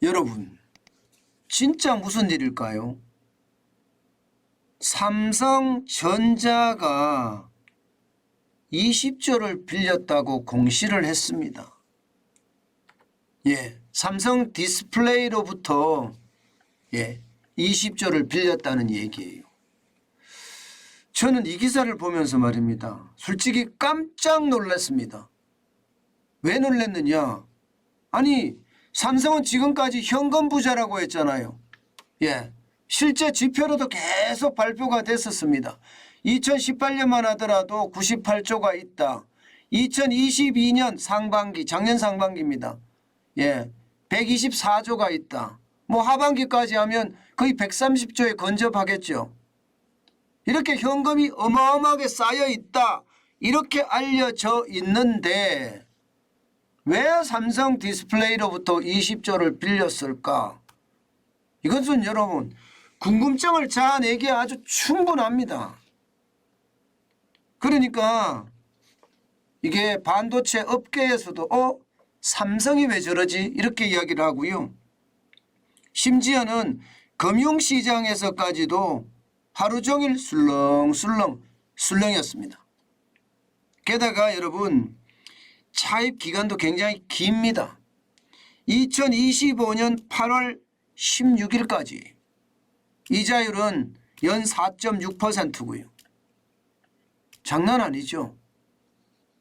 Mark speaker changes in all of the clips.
Speaker 1: 여러분, 진짜 무슨 일일까요? 삼성전자가 20조를 빌렸다고 공시를 했습니다. 삼성 디스플레이로부터 20조를 빌렸다는 얘기예요. 저는 이 기사를 보면서 말입니다. 솔직히 깜짝 놀랐습니다. 왜 놀랐느냐? 아니, 삼성은 지금까지 현금 부자라고 했잖아요. 실제 지표로도 계속 발표가 됐었습니다. 2018년만 하더라도 98조가 있다. 2022년 상반기, 작년 상반기입니다. 124조가 있다. 뭐 하반기까지 하면 거의 130조에 근접하겠죠. 이렇게 현금이 어마어마하게 쌓여 있다. 이렇게 알려져 있는데 왜 삼성 디스플레이로부터 20조를 빌렸을까? 이것은 여러분 궁금증을 자아내기에 아주 충분합니다. 그러니까 이게 반도체 업계에서도 삼성이 왜 저러지? 이렇게 이야기를 하고요. 심지어는 금융시장에서까지도 하루 종일 술렁술렁이었습니다. 게다가 여러분 차입 기간도 굉장히 깁니다. 2025년 8월 16일까지 이자율은 연 4.6%고요. 장난 아니죠.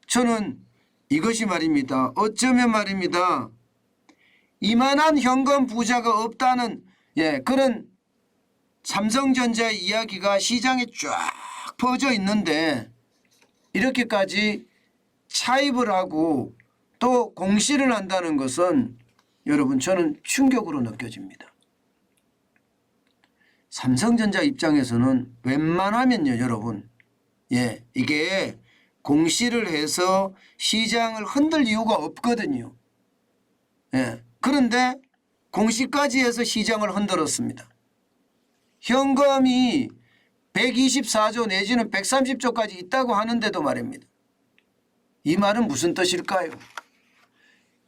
Speaker 1: 저는 이것이 말입니다. 어쩌면 말입니다. 이만한 현금 부자가 없다는 그런 삼성전자의 이야기가 시장에 쫙 퍼져 있는데 이렇게까지 차입을 하고 또 공시를 한다는 것은 여러분 저는 충격으로 느껴집니다. 삼성전자 입장에서는 웬만하면요 여러분 이게 공시를 해서 시장을 흔들 이유가 없거든요. 그런데 공시까지 해서 시장을 흔들었습니다. 현금이 124조 내지는 130조까지 있다고 하는데도 말입니다. 이 말은 무슨 뜻일까요?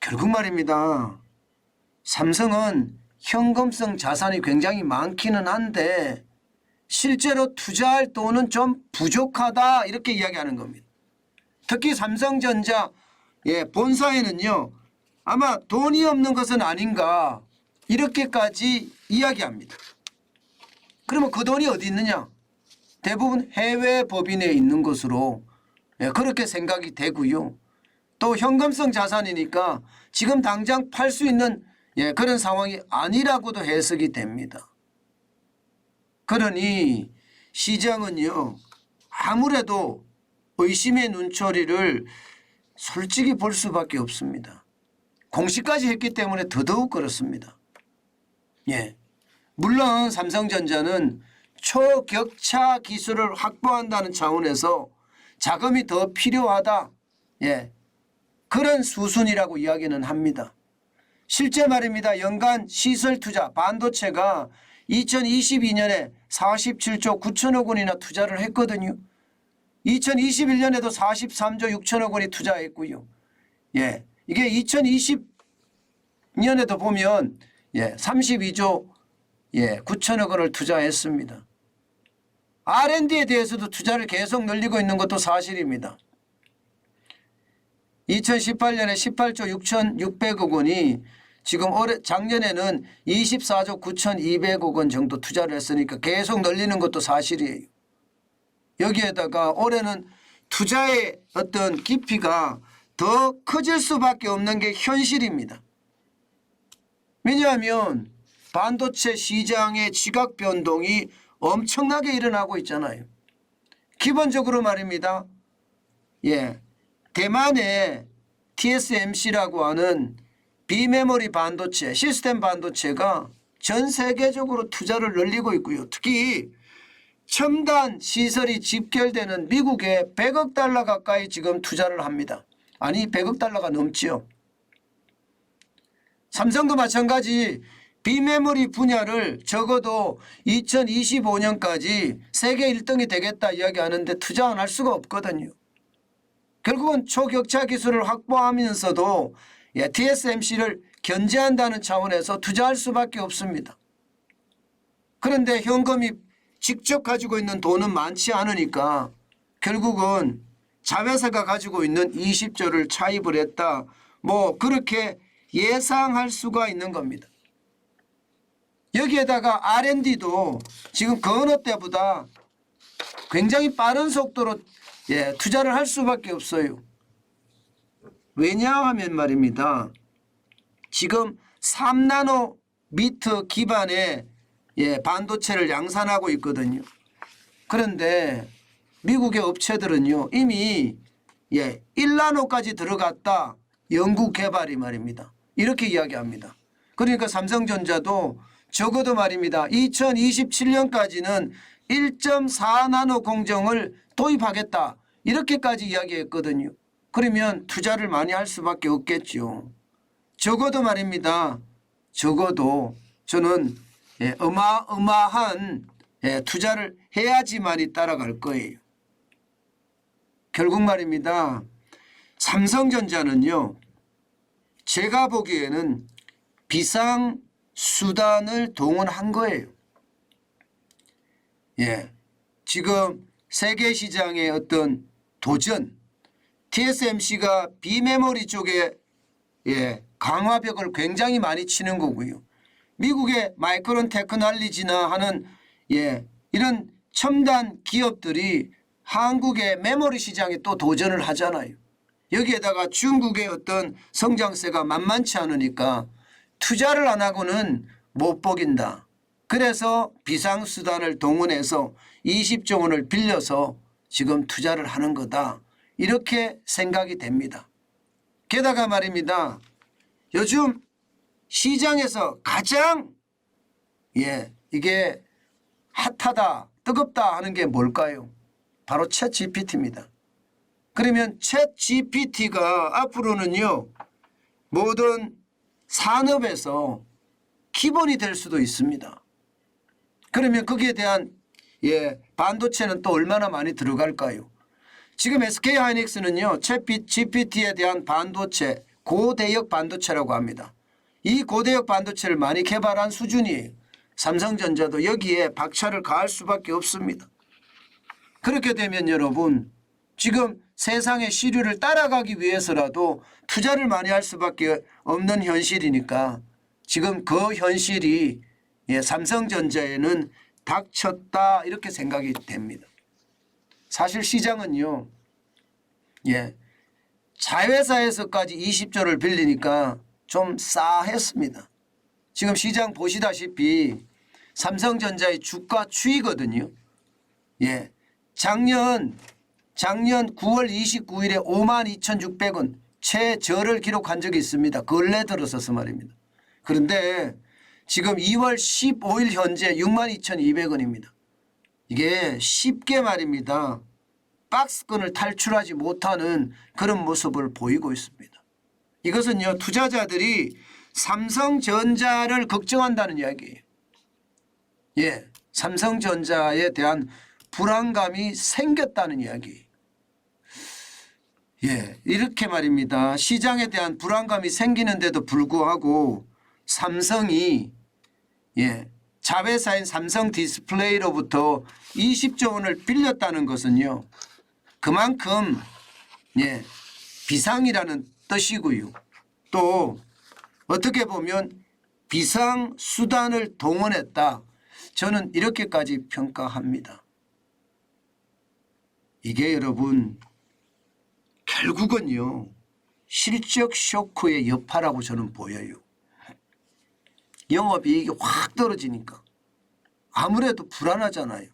Speaker 1: 결국 말입니다. 삼성은 현금성 자산이 굉장히 많기는 한데 실제로 투자할 돈은 좀 부족하다 이렇게 이야기하는 겁니다. 특히 삼성전자 본사에는요 아마 돈이 없는 것은 아닌가 이렇게까지 이야기합니다. 그러면 그 돈이 어디 있느냐? 대부분 해외 법인에 있는 것으로 그렇게 생각이 되고요. 또 현금성 자산이니까 지금 당장 팔 수 있는 그런 상황이 아니라고도 해석이 됩니다. 그러니 시장은요 아무래도 의심의 눈초리를 솔직히 볼 수밖에 없습니다. 공시까지 했기 때문에 더더욱 그렇습니다. 물론 삼성전자는 초격차 기술을 확보한다는 차원에서 자금이 더 필요하다. 그런 수순이라고 이야기는 합니다. 실제 말입니다. 연간 시설 투자 반도체가 2022년에 47조 9천억 원이나 투자를 했거든요. 2021년에도 43조 6천억 원이 투자했고요. 이게 2020년에도 보면 32조 9천억 원을 투자했습니다. R&D에 대해서도 투자를 계속 늘리고 있는 것도 사실입니다. 2018년에 18조 6,600억 원이 지금 작년에는 24조 9,200억 원 정도 투자를 했으니까 계속 늘리는 것도 사실이에요. 여기에다가 올해는 투자의 어떤 깊이가 더 커질 수밖에 없는 게 현실입니다. 왜냐하면 반도체 시장의 지각 변동이 엄청나게 일어나고 있잖아요. 기본적으로 말입니다. 대만의 TSMC라고 하는 비메모리 반도체, 시스템 반도체가 전 세계적으로 투자를 늘리고 있고요. 특히 첨단 시설이 집결되는 미국에 100억 달러 가까이 지금 투자를 합니다. 아니 100억 달러가 넘지요. 삼성도 마찬가지 비메모리 분야를 적어도 2025년까지 세계 1등이 되겠다 이야기하는데 투자 안 할 수가 없거든요. 결국은 초격차 기술을 확보하면서도 TSMC를 견제한다는 차원에서 투자할 수밖에 없습니다. 그런데 현금이 직접 가지고 있는 돈은 많지 않으니까 결국은 자회사가 가지고 있는 20조를 차입을 했다. 뭐 그렇게 예상할 수가 있는 겁니다. 여기에다가 R&D도 지금 그 어느 때보다 굉장히 빠른 속도로 투자를 할 수밖에 없어요. 왜냐하면 말입니다. 지금 3나노미터 기반의 반도체를 양산하고 있거든요. 그런데 미국의 업체들은요 이미 1나노까지 들어갔다. 연구 개발이 말입니다. 이렇게 이야기합니다. 그러니까 삼성전자도 적어도 말입니다. 2027년까지는 1.4나노 공정을 도입하겠다. 이렇게까지 이야기했거든요. 그러면 투자를 많이 할 수밖에 없겠죠. 적어도 말입니다. 적어도 저는 어마어마한 투자를 해야지만이 따라갈 거예요. 결국 말입니다. 삼성전자는요. 제가 보기에는 비상수단을 동원한 거예요. 지금 세계시장의 어떤 도전, TSMC가 비메모리 쪽에 강화벽을 굉장히 많이 치는 거고요. 미국의 마이크론 테크놀로지나 하는 이런 첨단 기업들이 한국의 메모리 시장에 또 도전을 하잖아요. 여기에다가 중국의 어떤 성장세가 만만치 않으니까 투자를 안 하고는 못 보긴다. 그래서 비상수단을 동원해서 20조 원을 빌려서 지금 투자를 하는 거다. 이렇게 생각이 됩니다. 게다가 말입니다. 요즘 시장에서 가장 이게 핫하다, 뜨겁다 하는 게 뭘까요? 바로 챗 GPT입니다. 그러면 챗 GPT가 앞으로는요 모든 산업에서 기본이 될 수도 있습니다. 그러면 거기에 대한 반도체는 또 얼마나 많이 들어갈까요? 지금 SK하이닉스는요 챗 GPT에 대한 반도체, 고대역 반도체라고 합니다. 이 고대역 반도체를 많이 개발한 수준이에요. 삼성전자도 여기에 박차를 가할 수밖에 없습니다. 그렇게 되면 여러분 지금 세상의 시류를 따라가기 위해서라도 투자를 많이 할 수밖에 없는 현실이니까 지금 그 현실이 삼성전자에는 닥쳤다 이렇게 생각이 됩니다. 사실 시장은요 자회사에서까지 20조를 빌리니까 좀 싸했습니다. 지금 시장 보시다시피 삼성전자의 주가 추이거든요. 작년 9월 29일에 52,600원 최저를 기록한 적이 있습니다. 근래 들어서서 말입니다. 그런데 지금 2월 15일 현재 62,200원입니다. 이게 쉽게 말입니다. 박스권을 탈출하지 못하는 그런 모습을 보이고 있습니다. 이것은요 투자자들이 삼성전자를 걱정한다는 이야기예요. 삼성전자에 대한 불안감이 생겼다는 이야기예요. 이렇게 말입니다. 시장에 대한 불안감이 생기는데도 불구하고 삼성이 자회사인 삼성 디스플레이로부터 20조 원을 빌렸다는 것은요. 그만큼 비상이라는 뜻이고요. 또 어떻게 보면 비상수단을 동원했다. 저는 이렇게까지 평가합니다. 이게 여러분 결국은요. 실적 쇼크의 여파라고 저는 보여요. 영업이익이 확 떨어지니까 아무래도 불안하잖아요.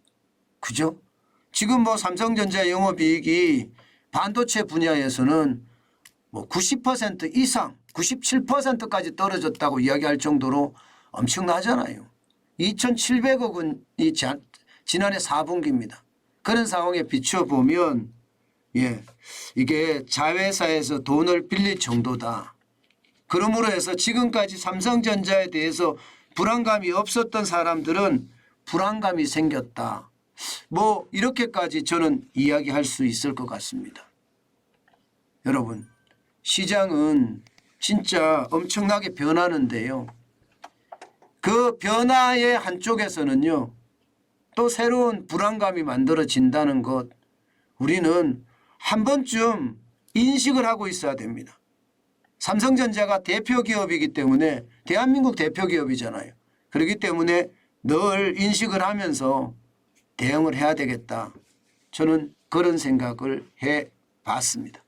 Speaker 1: 그죠? 지금 뭐 삼성전자 영업이익이 반도체 분야에서는 뭐 90% 이상 97%까지 떨어졌다고 이야기할 정도로 엄청나잖아요. 2,700억 원이 지난해 4분기입니다. 그런 상황에 비춰보면 이게 자회사에서 돈을 빌릴 정도다. 그러므로 해서 지금까지 삼성전자에 대해서 불안감이 없었던 사람들은 불안감이 생겼다. 뭐 이렇게까지 저는 이야기할 수 있을 것 같습니다. 여러분 시장은 진짜 엄청나게 변하는데요. 그 변화의 한쪽에서는요. 또 새로운 불안감이 만들어진다는 것 우리는 한 번쯤 인식을 하고 있어야 됩니다. 삼성전자가 대표 기업이기 때문에 대한민국 대표 기업이잖아요. 그렇기 때문에 늘 인식을 하면서 대응을 해야 되겠다. 저는 그런 생각을 해봤습니다.